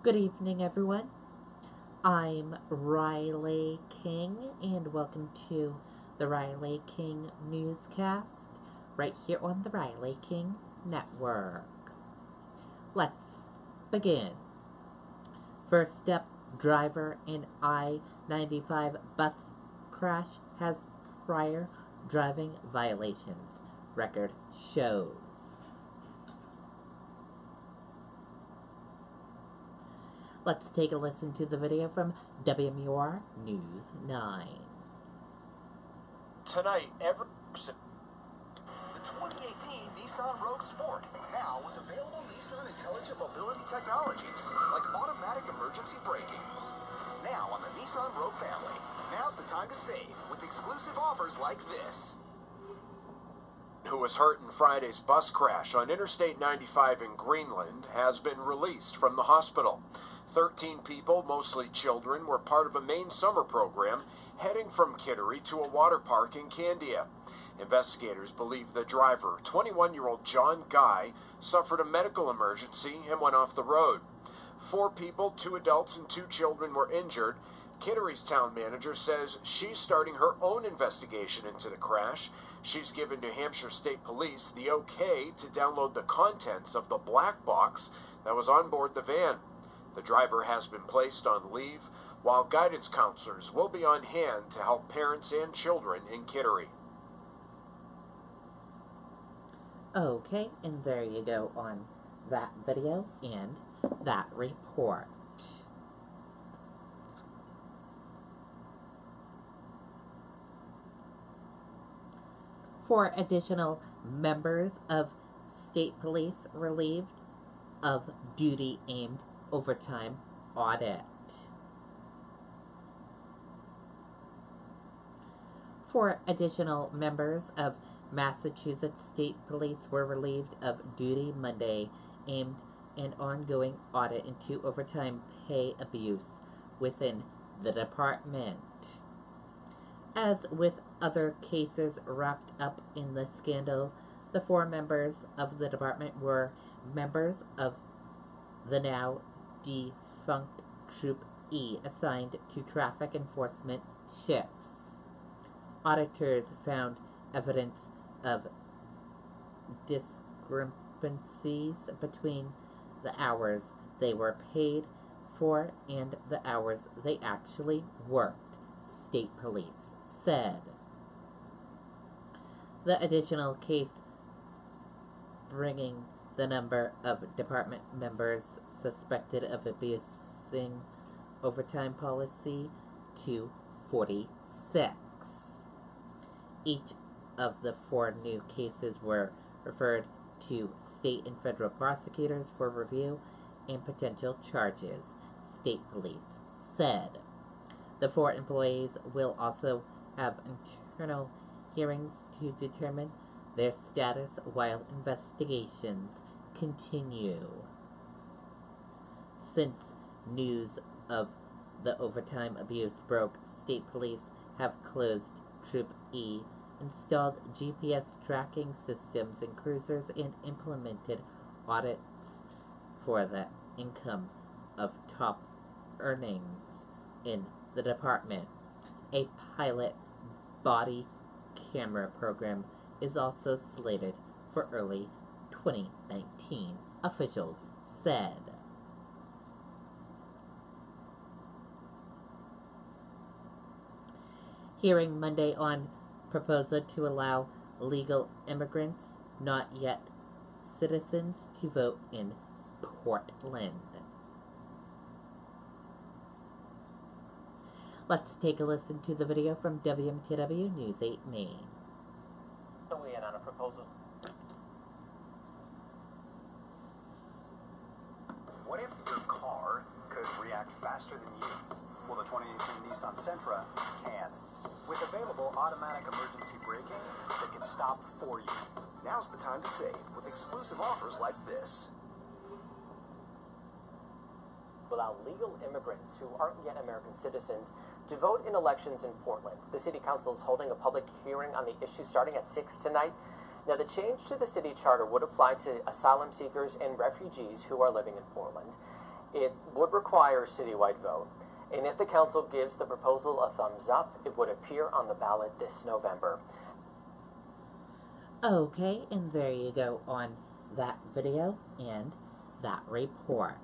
Good evening, everyone. I'm Riley King, and welcome to the Riley King Newscast right here on the Riley King Network. Let's begin. First up, driver in I-95 bus crash has prior driving violations, record shows. Let's take a listen to the video from WMUR News 9. Tonight, the 2018 Nissan Rogue Sport, now with available Nissan intelligent mobility technologies, like automatic emergency braking. Now on the Nissan Rogue family, now's the time to save with exclusive offers like this. Who was hurt in Friday's bus crash on Interstate 95 in Greenland has been released from the hospital. 13 people, mostly children, were part of a Maine summer program heading from Kittery to a water park in Candia. Investigators believe the driver, 21-year-old John Guy, suffered a medical emergency and went off the road. 4 people, 2 adults and 2 children were injured. Kittery's town manager says she's starting her own investigation into the crash. She's given New Hampshire State Police the okay to download the contents of the black box that was on board the van. The driver has been placed on leave, while guidance counselors will be on hand to help parents and children in Kittery. Okay, and there you go on that video and that report. Four additional members of state police relieved of duty aimed overtime audit. 4 additional members of Massachusetts State Police were relieved of duty Monday, aimed an ongoing audit into overtime pay abuse within the department. As with other cases wrapped up in the scandal, the 4 members of the department were members of the now defunct Troop E assigned to traffic enforcement shifts. Auditors found evidence of discrepancies between the hours they were paid for and the hours they actually worked, state police said. The additional case bringing the number of department members suspected of abusing overtime policy to 46. Each of the 4 new cases were referred to state and federal prosecutors for review and potential charges, state police said. The 4 employees will also have internal hearings to determine their status while investigations continue. Since news of the overtime abuse broke, state police have closed Troop E, installed GPS tracking systems in cruisers, and implemented audits for the income of top earnings in the department. A pilot body camera program is also slated for early 2019, officials said. Hearing Monday on proposal to allow legal immigrants, not yet citizens, to vote in Portland. Let's take a listen to the video from WMTW News 8 Maine. In on a proposal. What if your car could react faster than you? Well, the 2018 Nissan Sentra can. With available automatic emergency braking that can stop for you. Now's the time to save with exclusive offers like this. Allow legal immigrants who aren't yet American citizens to vote in elections in Portland. The City Council is holding a public hearing on the issue starting at 6 tonight. Now, the change to the city charter would apply to asylum seekers and refugees who are living in Portland. It would require a citywide vote, and if the council gives the proposal a thumbs up, it would appear on the ballot this November. Okay, and there you go on that video and that report.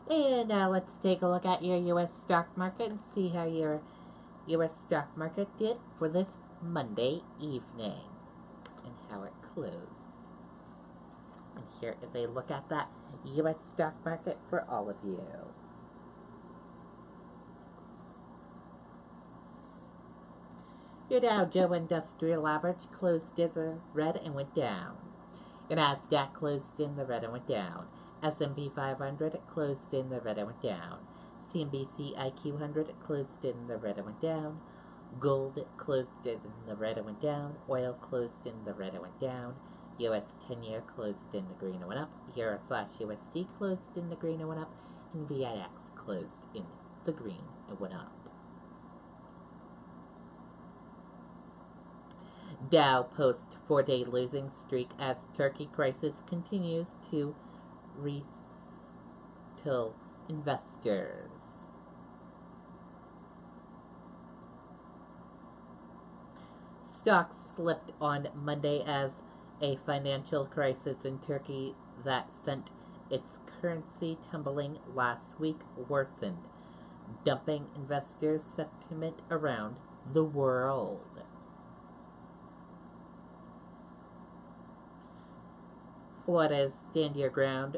And now let's take a look at your U.S. stock market and see how your U.S. stock market did for this Monday evening and how it closed. And here is a look at that U.S. stock market for all of you. Your Dow Jones Industrial Average closed in the red and went down. Your Nasdaq closed in the red and went down. S&P 500 closed in the red and went down. CNBC IQ 100 closed in the red and went down. Gold closed in the red and went down. Oil closed in the red and went down. US 10-year closed in the green and went up. Euro/USD closed in the green and went up. And VIX closed in the green and went up. Dow posts 4-day losing streak as Turkey crisis continues to retell investors. Stocks slipped on Monday as a financial crisis in Turkey that sent its currency tumbling last week worsened, dumping investors' sentiment around the world. Florida's Stand Your Ground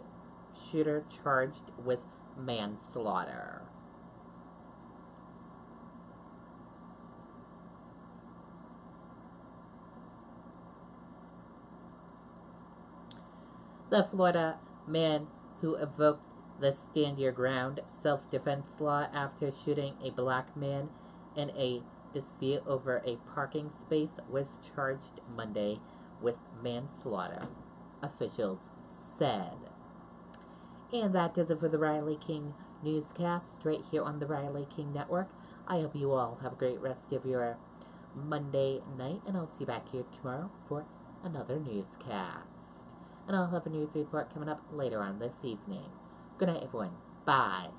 shooter charged with manslaughter. The Florida man who invoked the Stand Your Ground self-defense law after shooting a black man in a dispute over a parking space was charged Monday with manslaughter, officials said. And that does it for the Riley King Newscast right here on the Riley King Network. I hope you all have a great rest of your Monday night, and I'll see you back here tomorrow for another newscast. And I'll have a news report coming up later on this evening. Good night, everyone. Bye.